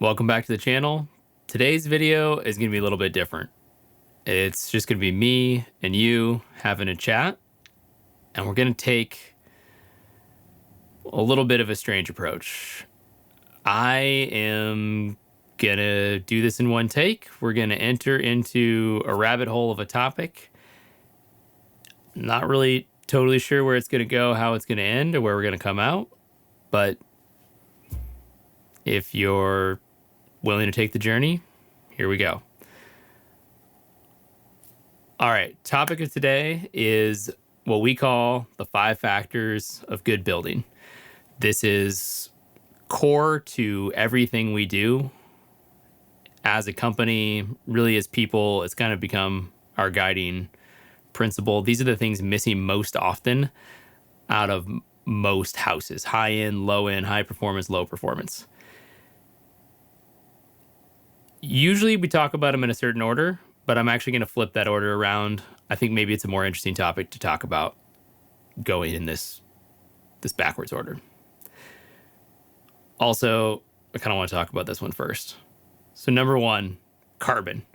Welcome back to the channel. Today's video is going to be a little bit different. It's just going to be me and you having a chat, and we're going to take a little bit of a strange approach. I am going to do this in one take. We're going to enter into a rabbit hole of a topic. Not really totally sure where it's going to go, how it's going to end, or where we're going to come out, but if you're willing to take the journey, here we go. All right, topic of today is what we call the 5 factors of good building. This is core to everything we do as a company, really as people. It's kind of become our guiding principle. These are the things missing most often out of most houses: high end, low end, high performance, low performance. Usually we talk about them in a certain order, but I'm actually going to flip that order around. I think maybe it's a more interesting topic to talk about going in this backwards order. Also, I kind of want to talk about this one first. So number 1, carbon.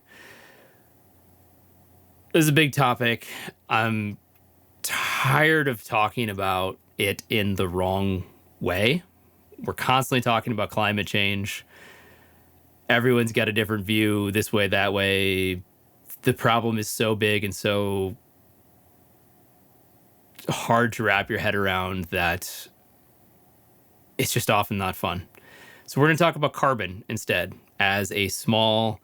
This is a big topic. I'm tired of talking about it in the wrong way. We're constantly talking about climate change. Everyone's got a different view, this way, that way. The problem is so big and so hard to wrap your head around that it's just often not fun. So we're going to talk about carbon instead as a small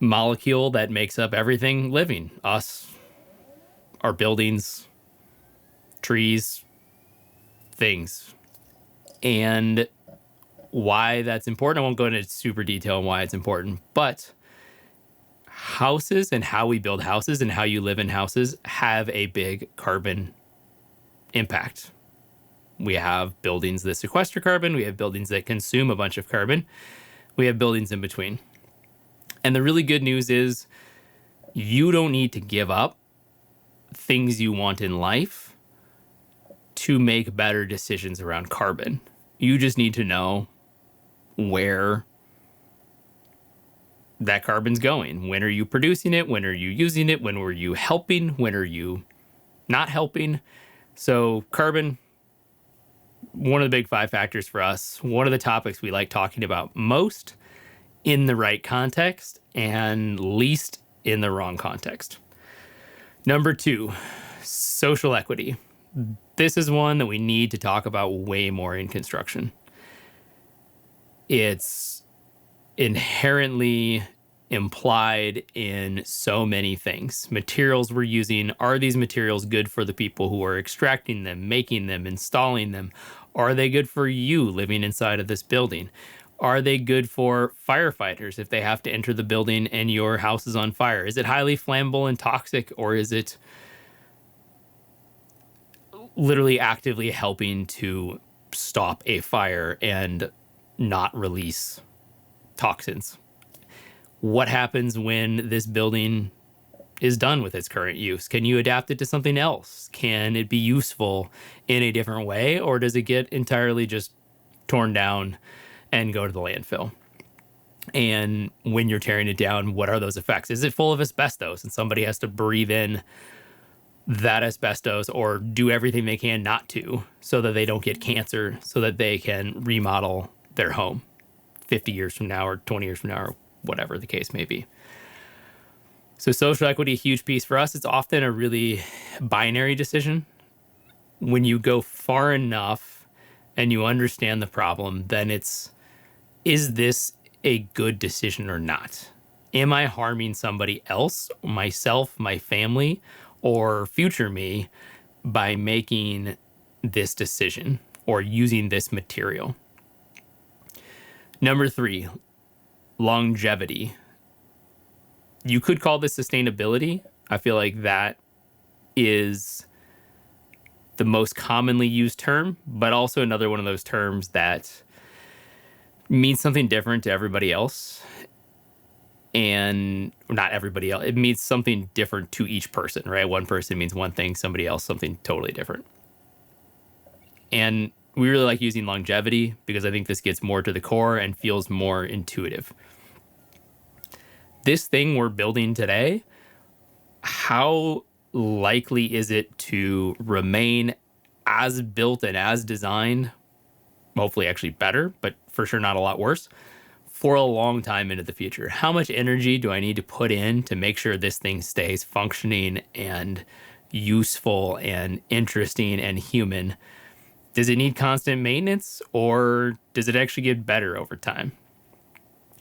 molecule that makes up everything living. Us, our buildings, trees, things. And why that's important. I won't go into super detail on why it's important, but houses and how we build houses and how you live in houses have a big carbon impact. We have buildings that sequester carbon. We have buildings that consume a bunch of carbon. We have buildings in between. And the really good news is you don't need to give up things you want in life to make better decisions around carbon. You just need to know where that carbon's going. When are you producing it? When are you using it? When were you helping? When are you not helping? So carbon, one of the big 5 factors for us, one of the topics we like talking about most in the right context and least in the wrong context. Number 2, social equity. This is one that we need to talk about way more in construction. It's inherently implied in so many things. Materials we're using, are these materials good for the people who are extracting them, making them, installing them? Are they good for you living inside of this building? Are they good for firefighters if they have to enter the building and your house is on fire? Is it highly flammable and toxic, or is it literally actively helping to stop a fire and not release toxins? What happens when this building is done with its current use? Can you adapt it to something else? Can it be useful in a different way, or does it get entirely just torn down and go to the landfill? And when you're tearing it down, what are those effects? Is it full of asbestos and somebody has to breathe in that asbestos or do everything they can not to so that they don't get cancer, so that they can remodel their home 50 years from now or 20 years from now or whatever the case may be? So social equity, a huge piece for us. It's often a really binary decision. When you go far enough and you understand the problem, then it's, is this a good decision or not? Am I harming somebody else, myself, my family, or future me by making this decision or using this material? Number 3, longevity. You could call this sustainability. I feel like that is the most commonly used term, but also another one of those terms that means something different to everybody else. And not everybody else. It means something different to each person, right? One person means one thing, somebody else something totally different. And We really like using longevity because I think this gets more to the core and feels more intuitive. This thing we're building today, how likely is it to remain as built and as designed, hopefully actually better, but for sure not a lot worse, for a long time into the future? How much energy do I need to put in to make sure this thing stays functioning and useful and interesting and human? Does it need constant maintenance, or does it actually get better over time?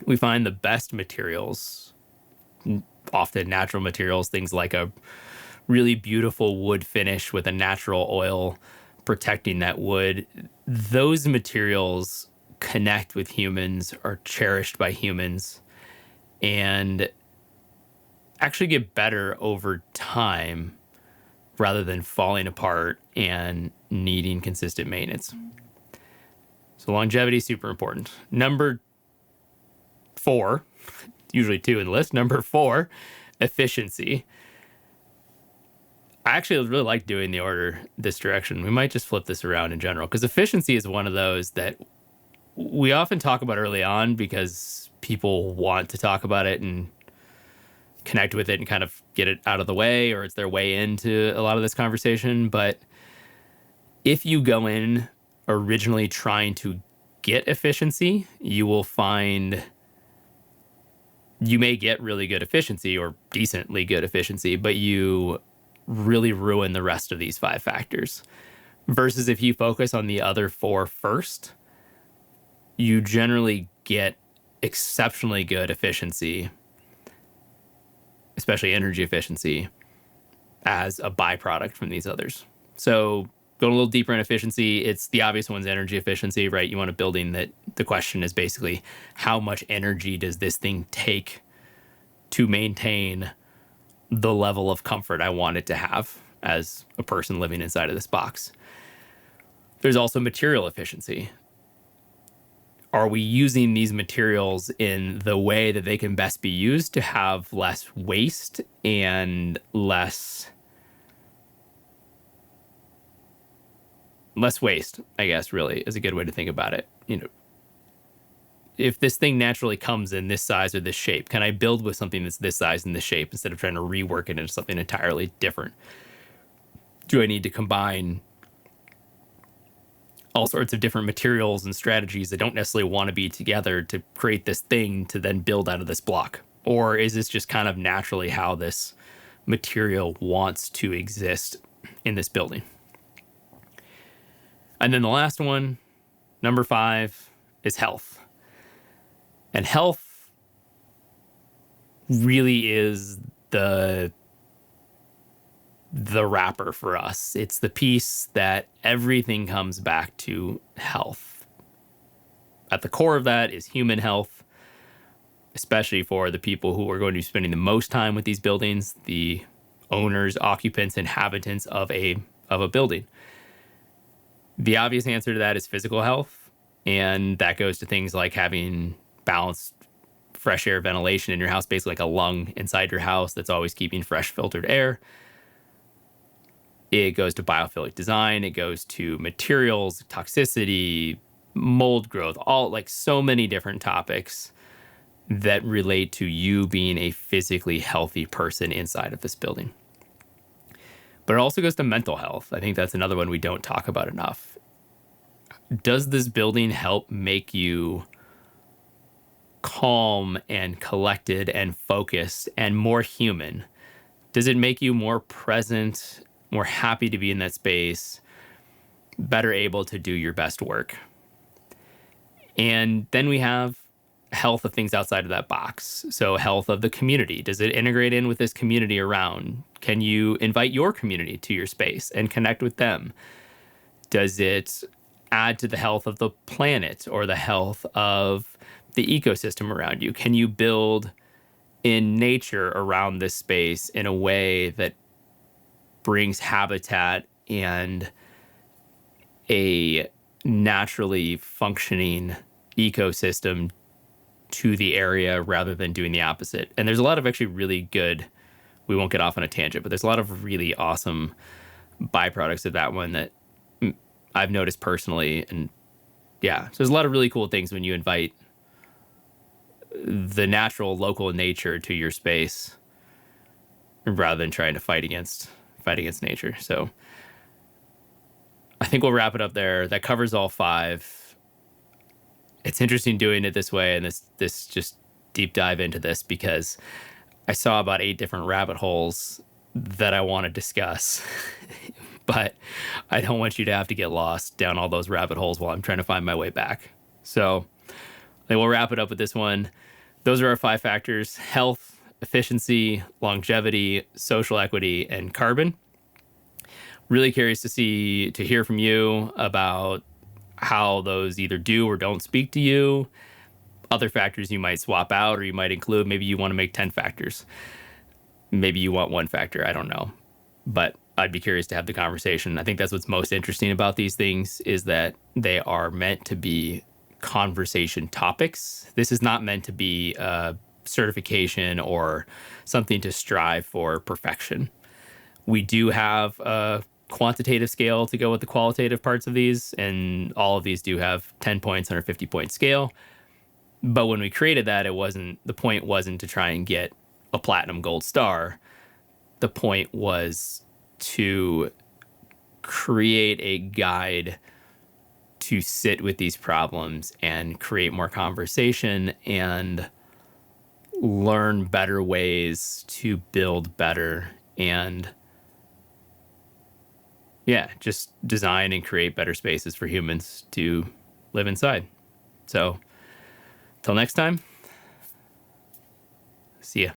We find the best materials, often natural materials, things like a really beautiful wood finish with a natural oil protecting that wood. Those materials connect with humans, are cherished by humans, and actually get better over time rather than falling apart and needing consistent maintenance. So longevity is super important. Number 4, usually 2 in the list. Number 4, efficiency. I actually really like doing the order this direction. We might just flip this around in general, because efficiency is one of those that we often talk about early on because people want to talk about it and connect with it and kind of get it out of the way, or it's their way into a lot of this conversation. But if you go in originally trying to get efficiency, you will find you may get really good efficiency or decently good efficiency, but you really ruin the rest of these 5 factors. Versus if you focus on the other 4 first, you generally get exceptionally good efficiency, especially energy efficiency, as a byproduct from these others. So going a little deeper in efficiency, it's the obvious one's energy efficiency, right? You want a building that the question is basically how much energy does this thing take to maintain the level of comfort I want it to have as a person living inside of this box. There's also material efficiency. Are we using these materials in the way that they can best be used to have less waste and less waste, I guess, really is a good way to think about it. You know, if this thing naturally comes in this size or this shape, can I build with something that's this size and this shape instead of trying to rework it into something entirely different? Do I need to combine all sorts of different materials and strategies that don't necessarily want to be together to create this thing to then build out of this block? Or is this just kind of naturally how this material wants to exist in this building? And then the last one, number 5, is health. And health really is the wrapper for us. It's the piece that everything comes back to health. At the core of that is human health, especially for the people who are going to be spending the most time with these buildings, the owners, occupants, inhabitants of a building. The obvious answer to that is physical health, and that goes to things like having balanced fresh air ventilation in your house, basically like a lung inside your house that's always keeping fresh filtered air. It goes to biophilic design. It goes to materials, toxicity, mold growth, all like so many different topics that relate to you being a physically healthy person inside of this building. But it also goes to mental health. I think that's another one we don't talk about enough. Does this building help make you calm and collected and focused and more human? Does it make you more present, more happy to be in that space, better able to do your best work? And then we have health of things outside of that box. So health of the community. Does it integrate in with this community around? Can you invite your community to your space and connect with them? Does it add to the health of the planet or the health of the ecosystem around you? Can you build in nature around this space in a way that brings habitat and a naturally functioning ecosystem to the area rather than doing the opposite? And there's a lot of actually really good, we won't get off on a tangent, but there's a lot of really awesome byproducts of that one that I've noticed personally. And yeah, so there's a lot of really cool things when you invite the natural local nature to your space rather than trying to fight against nature. So I think we'll wrap it up there. That covers all five. It's interesting doing it this way and this just deep dive into this because I saw about 8 different rabbit holes that I want to discuss. But I don't want you to have to get lost down all those rabbit holes while I'm trying to find my way back. So we'll wrap it up with this one. Those are our 5 factors: health, efficiency, longevity, social equity, and carbon. Really curious to hear from you about how those either do or don't speak to you, other factors you might swap out or you might include. Maybe you want to make 10 factors. Maybe you want 1 factor. I don't know. But I'd be curious to have the conversation. I think that's what's most interesting about these things is that they are meant to be conversation topics. This is not meant to be a certification or something to strive for perfection. We do have a quantitative scale to go with the qualitative parts of these, and all of these do have 10 points on our 50-point scale. But when we created that, the point wasn't to try and get a platinum gold star. The point was to create a guide to sit with these problems and create more conversation and learn better ways to build better and yeah, just design and create better spaces for humans to live inside. So, till next time, see ya.